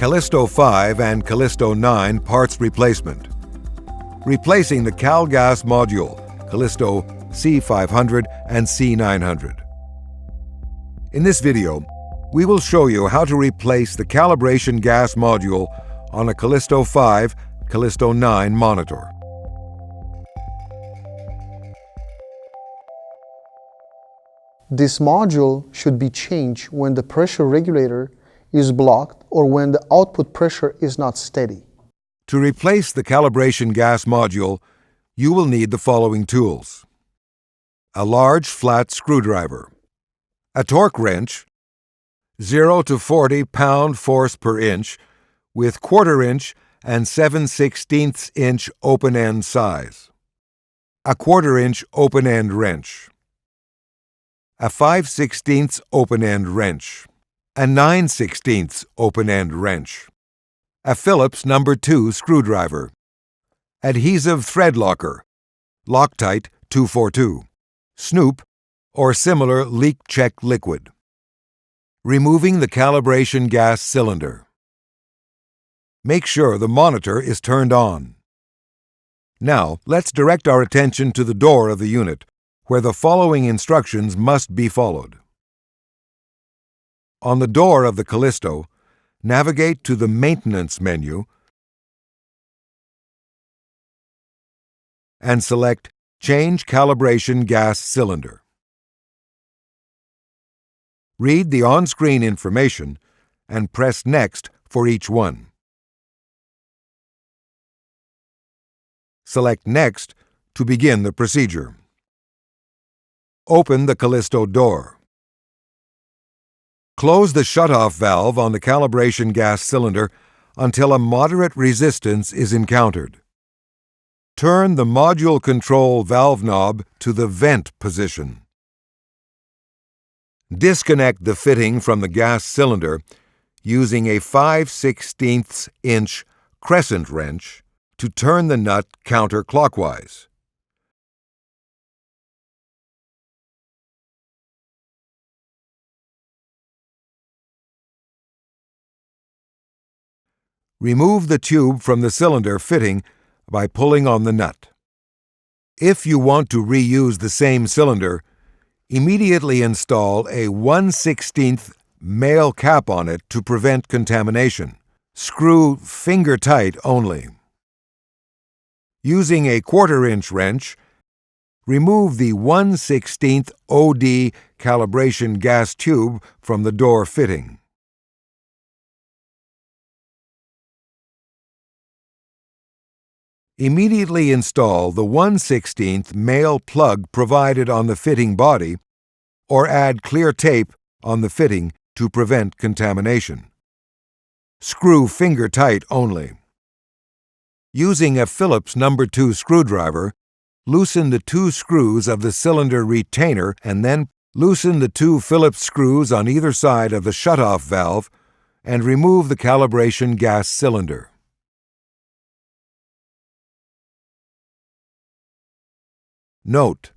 Callisto 5 and Callisto 9 parts replacement. Replacing the Calgas module, Callisto C500 and C900. In this video, we will show you how to replace the calibration gas module on a Callisto 5, Callisto 9 monitor. This module should be changed when the pressure regulator is blocked or when the output pressure is not steady. To replace the calibration gas module, you will need the following tools: a large flat screwdriver, a torque wrench, 0 to 40 pound force per inch with 1/4 inch and 7/16 inch open-end size, a 1/4 inch open-end wrench, a 5/16 open-end wrench, a 9/16 open-end wrench, a Phillips No. 2 screwdriver, adhesive thread locker, Loctite 242, Snoop, or similar leak check liquid. Removing the calibration gas cylinder. Make sure the monitor is turned on. Now, let's direct our attention to the door of the unit, where the following instructions must be followed. On the door of the Callisto, navigate to the Maintenance menu and select Change Calibration Gas Cylinder. Read the on-screen information and press Next for each one. Select Next to begin the procedure. Open the Callisto door. Close the shutoff valve on the calibration gas cylinder until a moderate resistance is encountered. Turn the module control valve knob to the vent position. Disconnect the fitting from the gas cylinder using a 5/16 inch crescent wrench to turn the nut counterclockwise. Remove the tube from the cylinder fitting by pulling on the nut. If you want to reuse the same cylinder, immediately install a 1/16 male cap on it to prevent contamination. Screw finger tight only. Using a 1/4 inch wrench, remove the 1/16 OD calibration gas tube from the door fitting. Immediately install the 1/16 male plug provided on the fitting body, or add clear tape on the fitting to prevent contamination. Screw finger tight only. Using a Phillips No. 2 screwdriver, loosen the 2 screws of the cylinder retainer and then loosen the 2 Phillips screws on either side of the shutoff valve and remove the calibration gas cylinder. Note: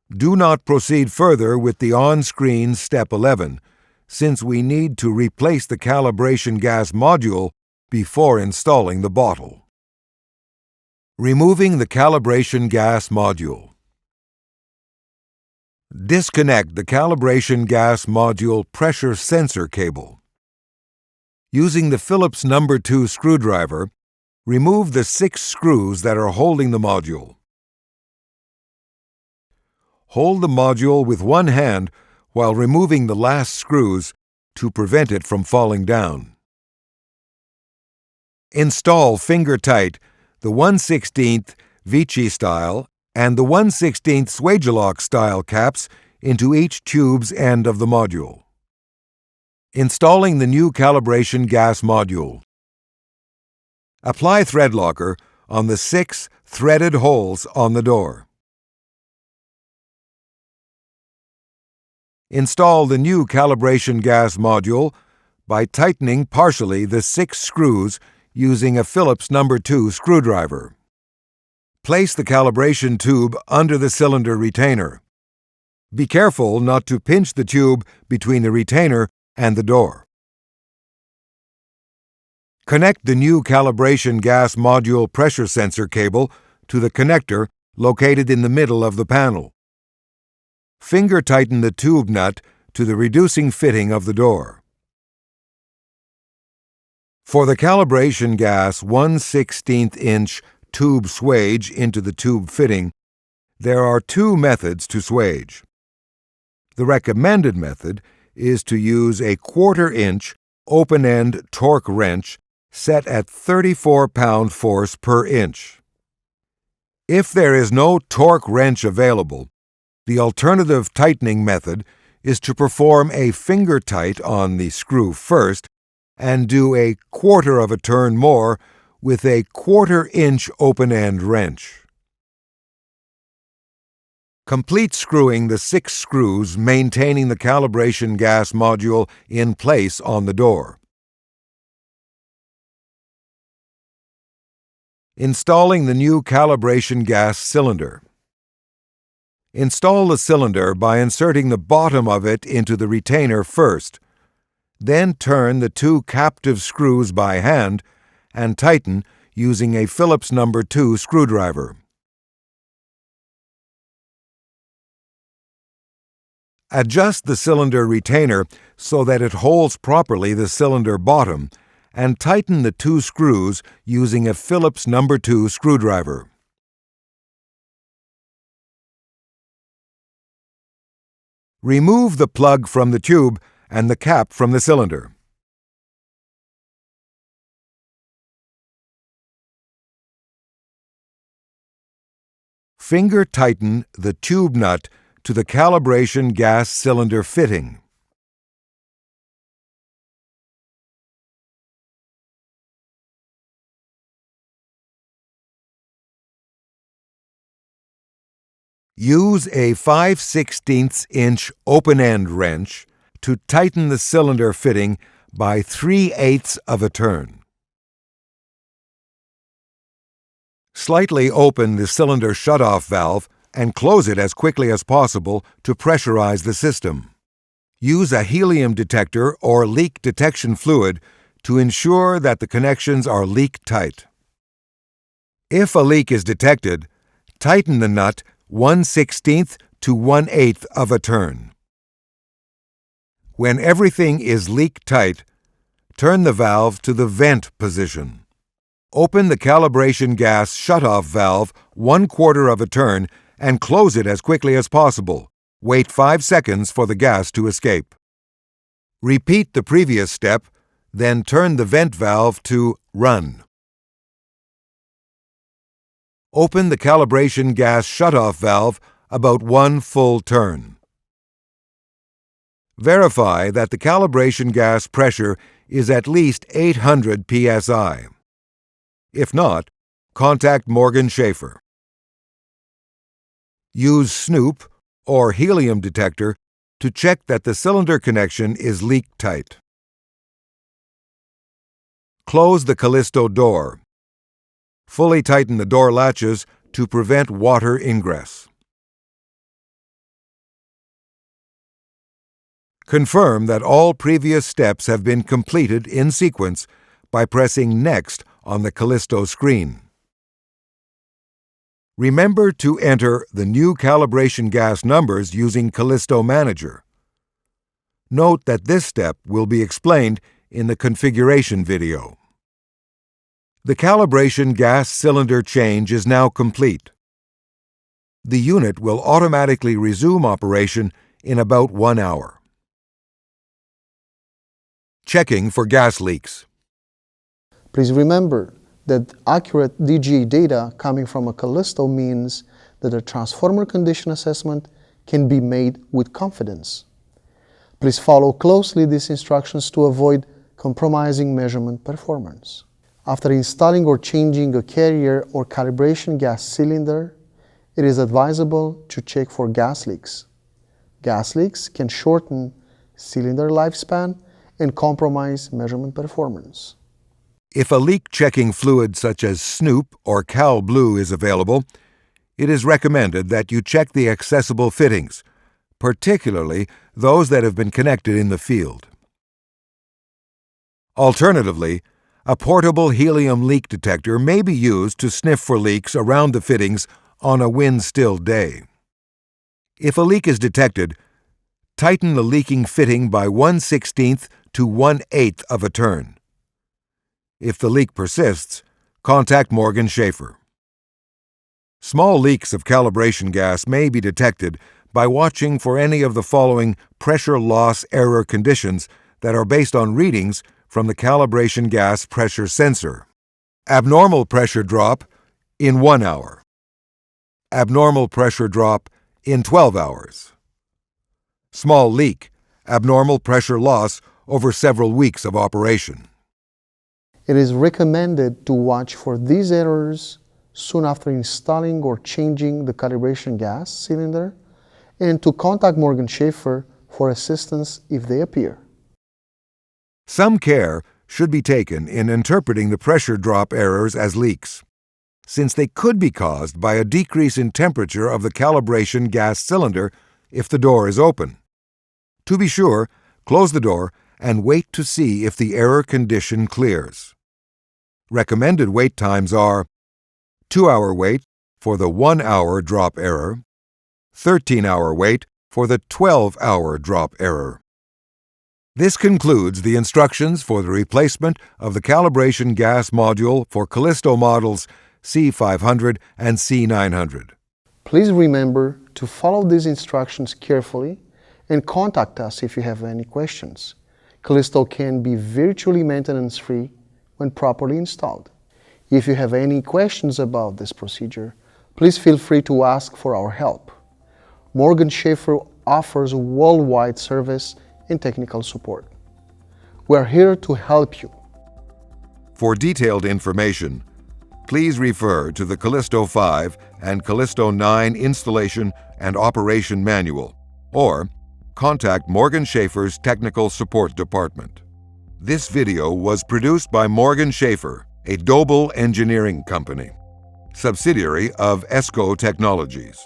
do not proceed further with the on-screen Step 11, since we need to replace the calibration gas module before installing the bottle. Removing the calibration gas module. Disconnect the calibration gas module pressure sensor cable. Using the Phillips No. 2 screwdriver, remove the 6 screws that are holding the module. Hold the module with one hand while removing the last screws to prevent it from falling down. Install finger tight the 1/16 Vichy style and the 1/16 Swagelok style caps into each tube's end of the module. Installing the new calibration gas module. Apply thread locker on the 6 threaded holes on the door. Install the new calibration gas module by tightening partially the 6 screws using a Phillips No. 2 screwdriver. Place the calibration tube under the cylinder retainer. Be careful not to pinch the tube between the retainer and the door. Connect the new calibration gas module pressure sensor cable to the connector located in the middle of the panel. Finger tighten the tube nut to the reducing fitting of the door. For the calibration gas 1/16" tube swage into the tube fitting, there are two methods to swage. The recommended method is to use a 1/4" open-end torque wrench set at 34 pound-force per inch. If there is no torque wrench available, the alternative tightening method is to perform a finger tight on the screw first and do a 1/4 turn more with a 1/4" open-end wrench. Complete screwing the 6 screws maintaining the calibration gas module in place on the door. Installing the new calibration gas cylinder. Install the cylinder by inserting the bottom of it into the retainer first. Then turn the 2 captive screws by hand and tighten using a Phillips No. 2 screwdriver. Adjust the cylinder retainer so that it holds properly the cylinder bottom and tighten the 2 screws using a Phillips No. 2 screwdriver. Remove the plug from the tube and the cap from the cylinder. Finger tighten the tube nut to the calibration gas cylinder fitting. Use a 5/16" open-end wrench to tighten the cylinder fitting by 3/8 of a turn. Slightly open the cylinder shutoff valve and close it as quickly as possible to pressurize the system. Use a helium detector or leak detection fluid to ensure that the connections are leak tight. If a leak is detected, tighten the nut 1/16 to 1/8 of a turn. When everything is leak tight, turn the valve to the vent position. Open the calibration gas shutoff valve 1/4 of a turn and close it as quickly as possible. Wait 5 seconds for the gas to escape. Repeat the previous step, then turn the vent valve to run. Open the calibration gas shutoff valve about 1 full turn. Verify that the calibration gas pressure is at least 800 psi. If not, contact Morgan Schaefer. Use Snoop or helium detector to check that the cylinder connection is leak tight. Close the Calisto door. Fully tighten the door latches to prevent water ingress. Confirm that all previous steps have been completed in sequence by pressing Next on the Calisto screen. Remember to enter the new calibration gas numbers using Calisto Manager. Note that this step will be explained in the configuration video. The calibration gas cylinder change is now complete. The unit will automatically resume operation in about 1 hour. Checking for gas leaks. Please remember that accurate DGA data coming from a Calisto means that a transformer condition assessment can be made with confidence. Please follow closely these instructions to avoid compromising measurement performance. After installing or changing a carrier or calibration gas cylinder, it is advisable to check for gas leaks. Gas leaks can shorten cylinder lifespan and compromise measurement performance. If a leak-checking fluid such as Snoop or Cal Blue is available, it is recommended that you check the accessible fittings, particularly those that have been connected in the field. Alternatively, A portable helium leak detector may be used to sniff for leaks around the fittings on a wind-still day. If a leak is detected, tighten the leaking fitting by 1/16 to 1/8 of a turn. If the leak persists, contact Morgan Schaffer. Small leaks of calibration gas may be detected by watching for any of the following pressure loss error conditions that are based on readings from the calibration gas pressure sensor. Abnormal pressure drop in 1 hour. Abnormal pressure drop in 12 hours. Small leak, abnormal pressure loss over several weeks of operation. It is recommended to watch for these errors soon after installing or changing the calibration gas cylinder and to contact Morgan Schaffer for assistance if they appear. Some care should be taken in interpreting the pressure drop errors as leaks, since they could be caused by a decrease in temperature of the calibration gas cylinder if the door is open. To be sure, close the door and wait to see if the error condition clears. Recommended wait times are 2-hour wait for the 1-hour drop error, 13-hour wait for the 12-hour drop error. This concludes the instructions for the replacement of the calibration gas module for Calisto models C500 and C900. Please remember to follow these instructions carefully and contact us if you have any questions. Calisto can be virtually maintenance-free when properly installed. If you have any questions about this procedure, please feel free to ask for our help. Morgan Schaffer offers worldwide service and technical support. We are here to help you. For detailed information, please refer to the Calisto 5 and Calisto 9 installation and operation manual, or contact Morgan Schaffer's Technical Support Department. This video was produced by Morgan Schaffer, a Doble engineering company, subsidiary of ESCO Technologies.